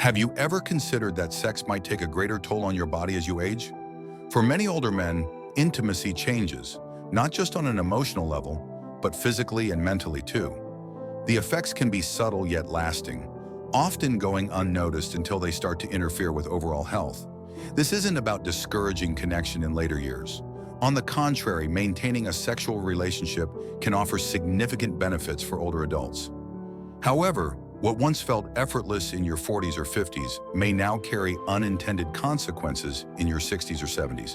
Have you ever considered that sex might take a greater toll on your body as you age? For many older men, intimacy changes, not just on an emotional level, but physically and mentally too. The effects can be subtle yet lasting, often going unnoticed until they start to interfere with overall health. This isn't about discouraging connection in later years. On the contrary, maintaining a sexual relationship can offer significant benefits for older adults. However, what once felt effortless in your 40s or 50s may now carry unintended consequences in your 60s or 70s.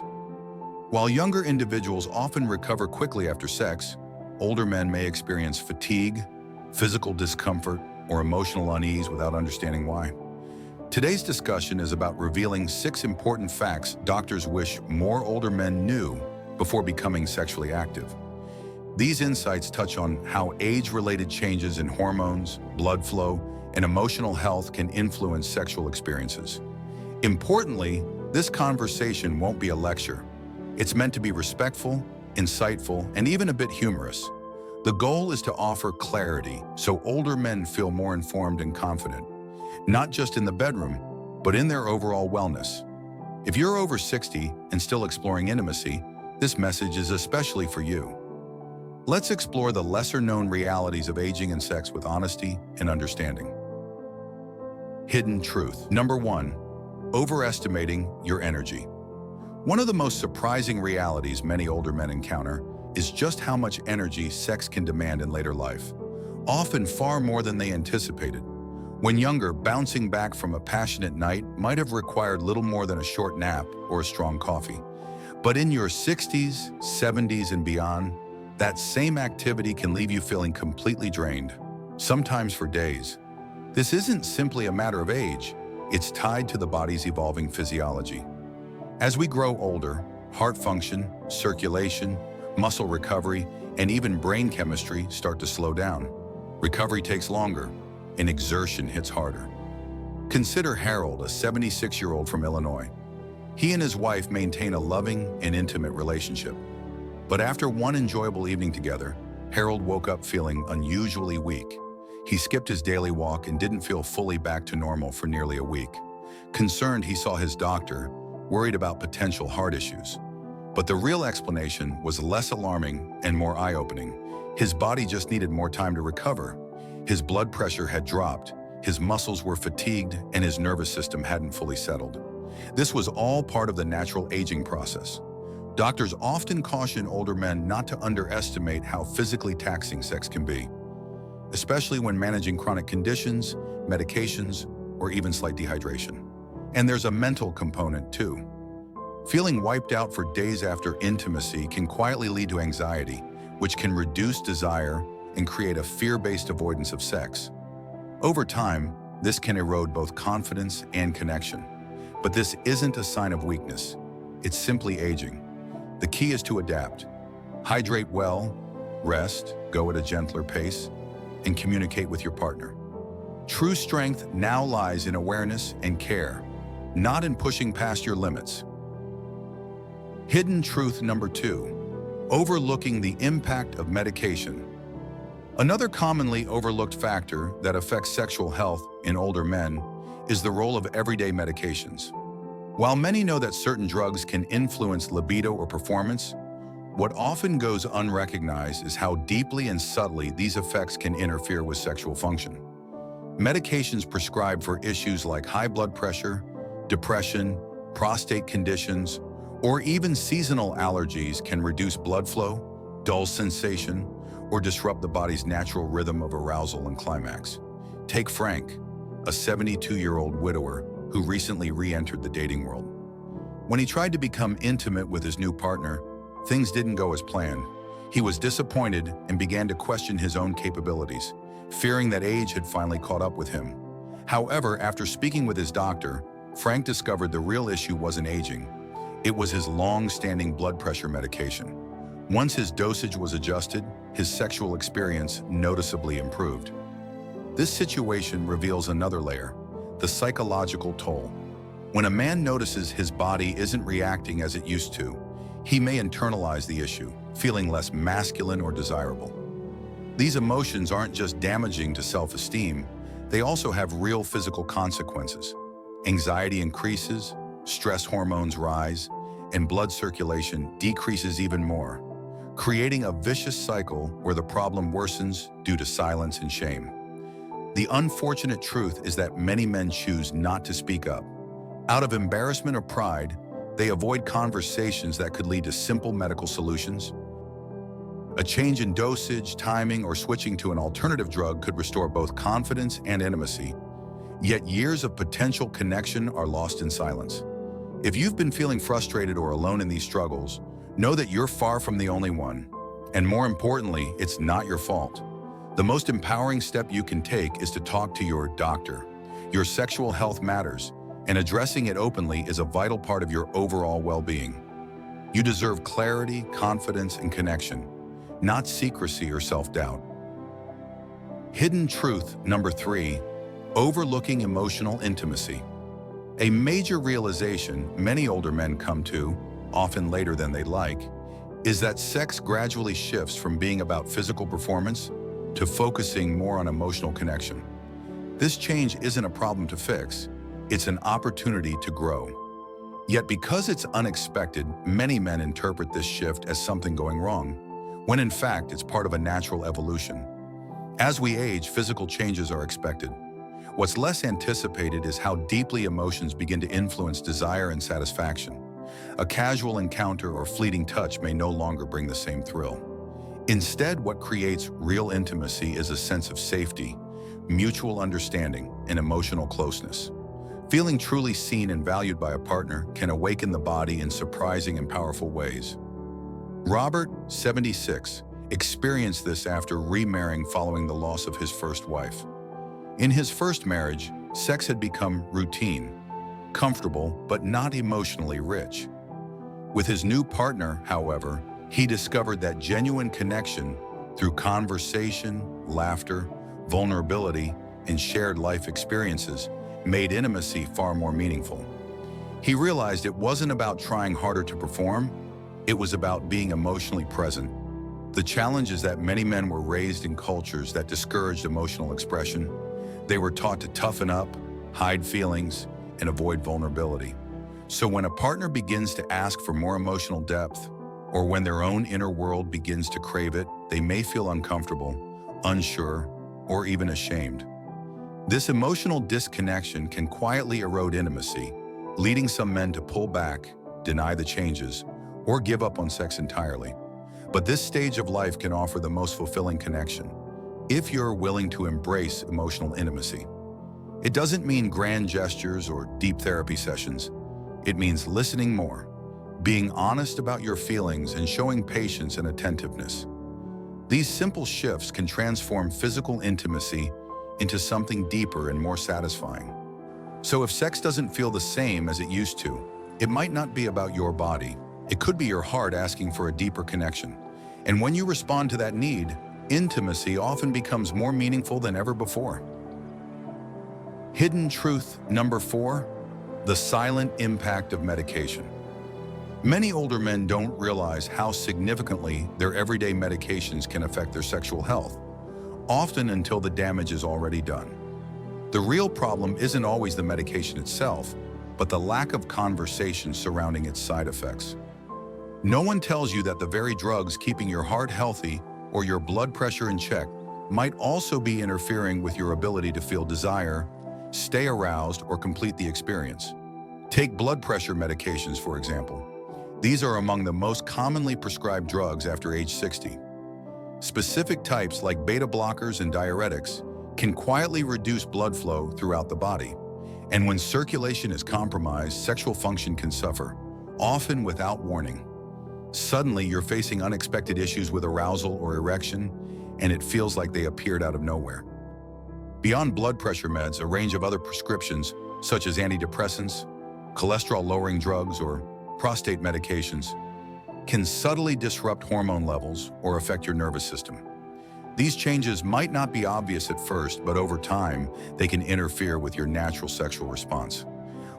While younger individuals often recover quickly after sex, older men may experience fatigue, physical discomfort, or emotional unease without understanding why. Today's discussion is about revealing 6 important facts doctors wish more older men knew before becoming sexually active. These insights touch on how age-related changes in hormones, blood flow, and emotional health can influence sexual experiences. Importantly, this conversation won't be a lecture. It's meant to be respectful, insightful, and even a bit humorous. The goal is to offer clarity so older men feel more informed and confident, not just in the bedroom, but in their overall wellness. If you're over 60 and still exploring intimacy, this message is especially for you. Let's explore the lesser-known realities of aging and sex with honesty and understanding. Hidden truth. Number 1, overestimating your energy. One of the most surprising realities many older men encounter is just how much energy sex can demand in later life, often far more than they anticipated. When younger, bouncing back from a passionate night might have required little more than a short nap or a strong coffee. But in your 60s, 70s, and beyond, that same activity can leave you feeling completely drained, sometimes for days. This isn't simply a matter of age, it's tied to the body's evolving physiology. As we grow older, heart function, circulation, muscle recovery, and even brain chemistry start to slow down. Recovery takes longer, and exertion hits harder. Consider Harold, a 76-year-old from Illinois. He and his wife maintain a loving and intimate relationship. But after one enjoyable evening together, Harold woke up feeling unusually weak. He skipped his daily walk and didn't feel fully back to normal for nearly a week. Concerned, he saw his doctor, worried about potential heart issues. But the real explanation was less alarming and more eye-opening. His body just needed more time to recover. His blood pressure had dropped, his muscles were fatigued, and his nervous system hadn't fully settled. This was all part of the natural aging process. Doctors often caution older men not to underestimate how physically taxing sex can be, especially when managing chronic conditions, medications, or even slight dehydration. And there's a mental component too. Feeling wiped out for days after intimacy can quietly lead to anxiety, which can reduce desire and create a fear-based avoidance of sex. Over time, this can erode both confidence and connection. But this isn't a sign of weakness. It's simply aging. The key is to adapt. Hydrate well, rest, go at a gentler pace, and communicate with your partner. True strength now lies in awareness and care, not in pushing past your limits. Hidden truth number 2, overlooking the impact of medication. Another commonly overlooked factor that affects sexual health in older men is the role of everyday medications. While many know that certain drugs can influence libido or performance, what often goes unrecognized is how deeply and subtly these effects can interfere with sexual function. Medications prescribed for issues like high blood pressure, depression, prostate conditions, or even seasonal allergies can reduce blood flow, dull sensation, or disrupt the body's natural rhythm of arousal and climax. Take Frank, a 72-year-old widower who recently re-entered the dating world. When he tried to become intimate with his new partner, things didn't go as planned. He was disappointed and began to question his own capabilities, fearing that age had finally caught up with him. However, after speaking with his doctor, Frank discovered the real issue wasn't aging. It was his long-standing blood pressure medication. Once his dosage was adjusted, his sexual experience noticeably improved. This situation reveals another layer: the psychological toll. When a man notices his body isn't reacting as it used to, He may internalize the issue, feeling less masculine or desirable. These emotions aren't just damaging to self-esteem, they also have real physical consequences. Anxiety increases, stress hormones rise, and blood circulation decreases even more, creating a vicious cycle where the problem worsens due to silence and shame. The unfortunate truth is that many men choose not to speak up. Out of embarrassment or pride, they avoid conversations that could lead to simple medical solutions. A change in dosage, timing, or switching to an alternative drug could restore both confidence and intimacy, yet years of potential connection are lost in silence. If you've been feeling frustrated or alone in these struggles, know that you're far from the only one. And more importantly, it's not your fault. The most empowering step you can take is to talk to your doctor. Your sexual health matters, and addressing it openly is a vital part of your overall well-being. You deserve clarity, confidence, and connection, not secrecy or self-doubt. Hidden truth number 3, overlooking emotional intimacy. A major realization many older men come to, often later than they'd like, is that sex gradually shifts from being about physical performance to focusing more on emotional connection. This change isn't a problem to fix, it's an opportunity to grow. Yet because it's unexpected, many men interpret this shift as something going wrong, when in fact it's part of a natural evolution. As we age, physical changes are expected. What's less anticipated is how deeply emotions begin to influence desire and satisfaction. A casual encounter or fleeting touch may no longer bring the same thrill. Instead, what creates real intimacy is a sense of safety, mutual understanding, and emotional closeness. Feeling truly seen and valued by a partner can awaken the body in surprising and powerful ways. Robert, 76, experienced this after remarrying following the loss of his first wife. In his first marriage, sex had become routine, comfortable, but not emotionally rich. With his new partner, however, he discovered that genuine connection through conversation, laughter, vulnerability, and shared life experiences made intimacy far more meaningful. He realized it wasn't about trying harder to perform, it was about being emotionally present. The challenge is that many men were raised in cultures that discouraged emotional expression. They were taught to toughen up, hide feelings, and avoid vulnerability. So when a partner begins to ask for more emotional depth, or when their own inner world begins to crave it, they may feel uncomfortable, unsure, or even ashamed. This emotional disconnection can quietly erode intimacy, leading some men to pull back, deny the changes, or give up on sex entirely. But this stage of life can offer the most fulfilling connection, if you're willing to embrace emotional intimacy. It doesn't mean grand gestures or deep therapy sessions. It means listening more, being honest about your feelings, and showing patience and attentiveness. These simple shifts can transform physical intimacy into something deeper and more satisfying. So if sex doesn't feel the same as it used to, it might not be about your body. It could be your heart asking for a deeper connection. And when you respond to that need, intimacy often becomes more meaningful than ever before. Hidden truth number 4, the silent impact of medication. Many older men don't realize how significantly their everyday medications can affect their sexual health, often until the damage is already done. The real problem isn't always the medication itself, but the lack of conversation surrounding its side effects. No one tells you that the very drugs keeping your heart healthy or your blood pressure in check might also be interfering with your ability to feel desire, stay aroused, or complete the experience. Take blood pressure medications, for example. These are among the most commonly prescribed drugs after age 60. Specific types like beta blockers and diuretics can quietly reduce blood flow throughout the body. And when circulation is compromised, sexual function can suffer, often without warning. Suddenly, you're facing unexpected issues with arousal or erection, and it feels like they appeared out of nowhere. Beyond blood pressure meds, a range of other prescriptions, such as antidepressants, cholesterol-lowering drugs, or prostate medications, can subtly disrupt hormone levels or affect your nervous system. These changes might not be obvious at first, but over time, they can interfere with your natural sexual response.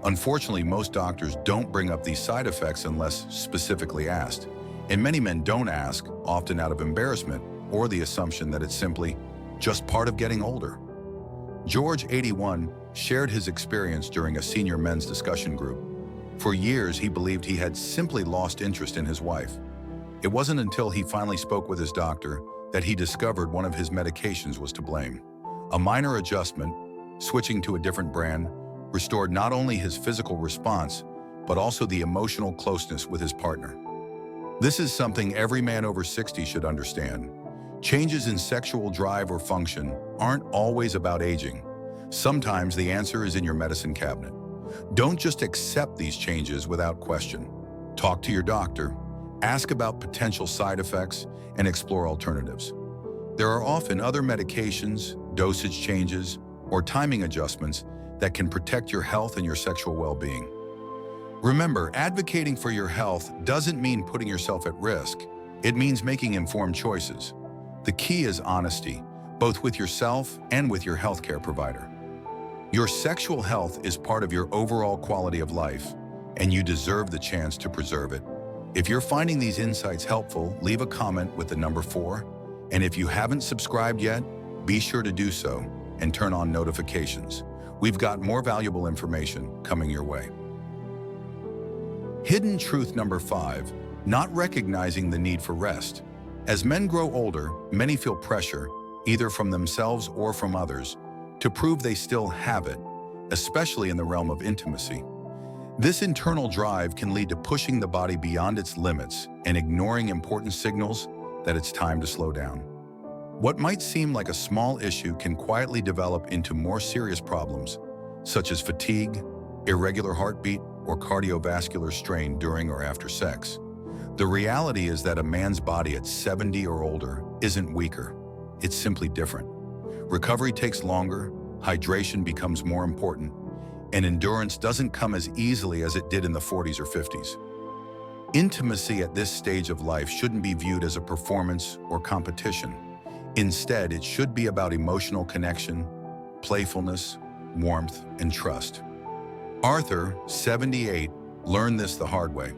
Unfortunately, most doctors don't bring up these side effects unless specifically asked. And many men don't ask, often out of embarrassment or the assumption that it's simply just part of getting older. George, 81, shared his experience during a senior men's discussion group. For years, he believed he had simply lost interest in his wife. It wasn't until he finally spoke with his doctor that he discovered one of his medications was to blame. A minor adjustment, switching to a different brand, restored not only his physical response, but also the emotional closeness with his partner. This is something every man over 60 should understand. Changes in sexual drive or function aren't always about aging. Sometimes the answer is in your medicine cabinet. Don't just accept these changes without question. Talk to your doctor, ask about potential side effects, and explore alternatives. There are often other medications, dosage changes, or timing adjustments that can protect your health and your sexual well-being. Remember, advocating for your health doesn't mean putting yourself at risk. It means making informed choices. The key is honesty, both with yourself and with your healthcare provider. Your sexual health is part of your overall quality of life, and you deserve the chance to preserve it. If you're finding these insights helpful, leave a comment with the number 4. And if you haven't subscribed yet, be sure to do so and turn on notifications. We've got more valuable information coming your way. Hidden truth number 5, not recognizing the need for rest. As men grow older, many feel pressure, either from themselves or from others, to prove they still have it, especially in the realm of intimacy. This internal drive can lead to pushing the body beyond its limits and ignoring important signals that it's time to slow down. What might seem like a small issue can quietly develop into more serious problems, such as fatigue, irregular heartbeat, or cardiovascular strain during or after sex. The reality is that a man's body at 70 or older isn't weaker. It's simply different. Recovery takes longer, hydration becomes more important, and endurance doesn't come as easily as it did in the 40s or 50s. Intimacy at this stage of life shouldn't be viewed as a performance or competition. Instead, it should be about emotional connection, playfulness, warmth, and trust. Arthur, 78, learned this the hard way.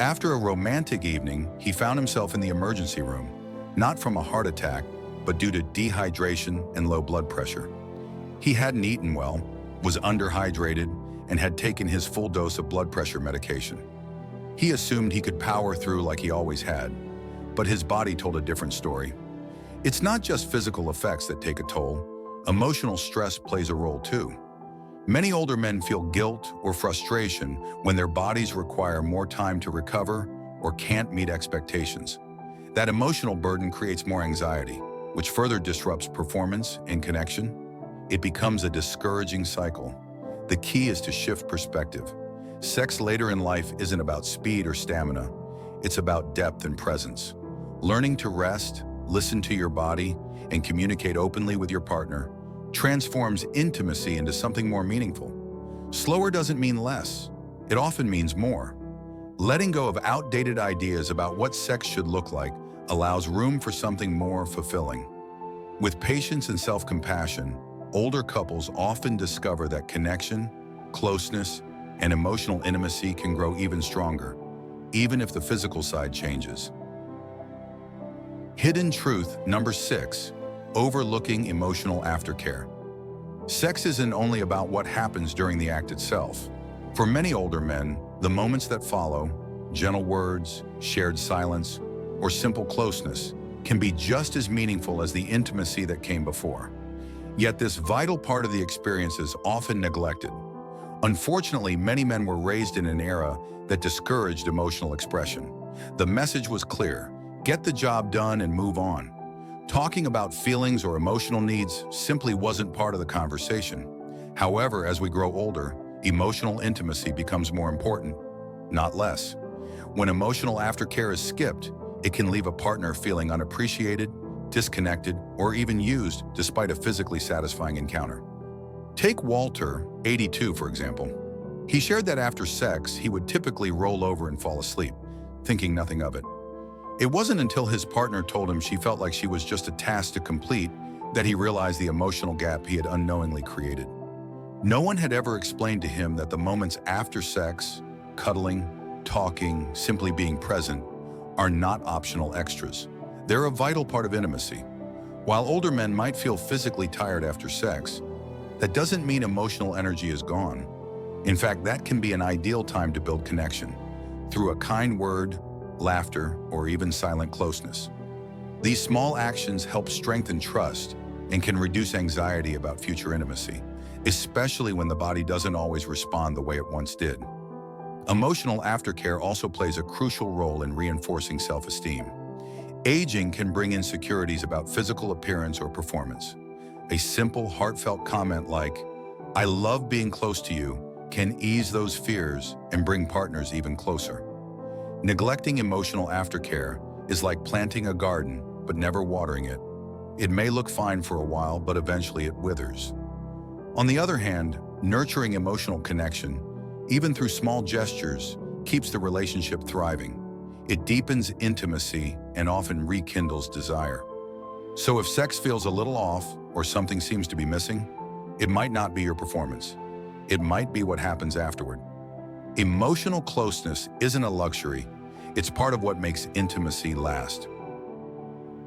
After a romantic evening, he found himself in the emergency room, not from a heart attack, but due to dehydration and low blood pressure. He hadn't eaten well, was underhydrated, and had taken his full dose of blood pressure medication. He assumed he could power through like he always had, but his body told a different story. It's not just physical effects that take a toll. Emotional stress plays a role too. Many older men feel guilt or frustration when their bodies require more time to recover or can't meet expectations. That emotional burden creates more anxiety, which further disrupts performance and connection. It becomes a discouraging cycle. The key is to shift perspective. Sex later in life isn't about speed or stamina. It's about depth and presence. Learning to rest, listen to your body, and communicate openly with your partner transforms intimacy into something more meaningful. Slower doesn't mean less. It often means more. Letting go of outdated ideas about what sex should look like allows room for something more fulfilling. With patience and self-compassion, older couples often discover that connection, closeness, and emotional intimacy can grow even stronger, even if the physical side changes. Hidden truth number 6, overlooking emotional aftercare. Sex isn't only about what happens during the act itself. For many older men, the moments that follow, gentle words, shared silence, or simple closeness, can be just as meaningful as the intimacy that came before. Yet this vital part of the experience is often neglected. Unfortunately, many men were raised in an era that discouraged emotional expression. The message was clear: get the job done and move on. Talking about feelings or emotional needs simply wasn't part of the conversation. However, as we grow older, emotional intimacy becomes more important, not less. When emotional aftercare is skipped, it can leave a partner feeling unappreciated, disconnected, or even used despite a physically satisfying encounter. Take Walter, 82, for example. He shared that after sex, he would typically roll over and fall asleep, thinking nothing of it. It wasn't until his partner told him she felt like she was just a task to complete that he realized the emotional gap he had unknowingly created. No one had ever explained to him that the moments after sex, cuddling, talking, simply being present, are not optional extras. They're a vital part of intimacy. While older men might feel physically tired after sex, that doesn't mean emotional energy is gone. In fact, that can be an ideal time to build connection through a kind word, laughter, or even silent closeness. These small actions help strengthen trust and can reduce anxiety about future intimacy, especially when the body doesn't always respond the way it once did. Emotional aftercare also plays a crucial role in reinforcing self-esteem. Aging can bring insecurities about physical appearance or performance. A simple, heartfelt comment like, "I love being close to you," can ease those fears and bring partners even closer. Neglecting emotional aftercare is like planting a garden but never watering it. It may look fine for a while, but eventually it withers. On the other hand, nurturing emotional connection, even through small gestures, keeps the relationship thriving. It deepens intimacy and often rekindles desire. So if sex feels a little off or something seems to be missing, it might not be your performance. It might be what happens afterward. Emotional closeness isn't a luxury. It's part of what makes intimacy last.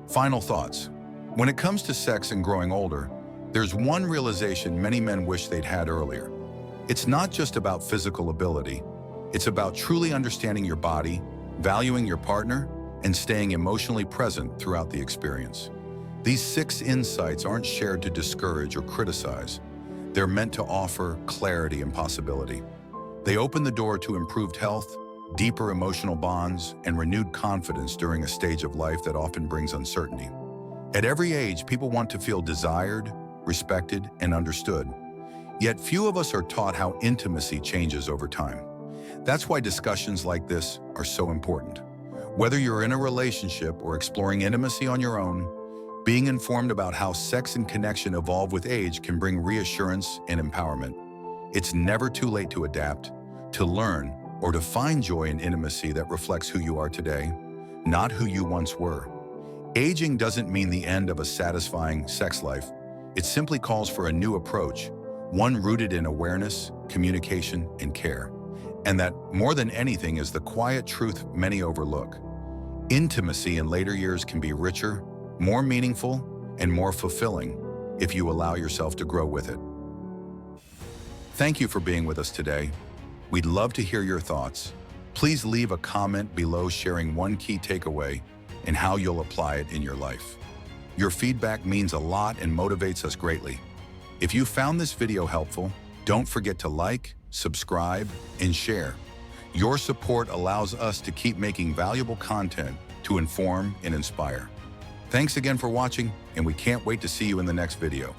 Final thoughts. When it comes to sex and growing older, there's one realization many men wish they'd had earlier. It's not just about physical ability. It's about truly understanding your body, valuing your partner, and staying emotionally present throughout the experience. These 6 insights aren't shared to discourage or criticize. They're meant to offer clarity and possibility. They open the door to improved health, deeper emotional bonds, and renewed confidence during a stage of life that often brings uncertainty. At every age, people want to feel desired, respected, and understood. Yet few of us are taught how intimacy changes over time. That's why discussions like this are so important. Whether you're in a relationship or exploring intimacy on your own, being informed about how sex and connection evolve with age can bring reassurance and empowerment. It's never too late to adapt, to learn, or to find joy in intimacy that reflects who you are today, not who you once were. Aging doesn't mean the end of a satisfying sex life. It simply calls for a new approach, one rooted in awareness, communication, and care. And that, more than anything, is the quiet truth many overlook. Intimacy in later years can be richer, more meaningful, and more fulfilling if you allow yourself to grow with it. Thank you for being with us today. We'd love to hear your thoughts. Please leave a comment below sharing one key takeaway and how you'll apply it in your life. Your feedback means a lot and motivates us greatly. If you found this video helpful, don't forget to like, subscribe, and share. Your support allows us to keep making valuable content to inform and inspire. Thanks again for watching, and we can't wait to see you in the next video.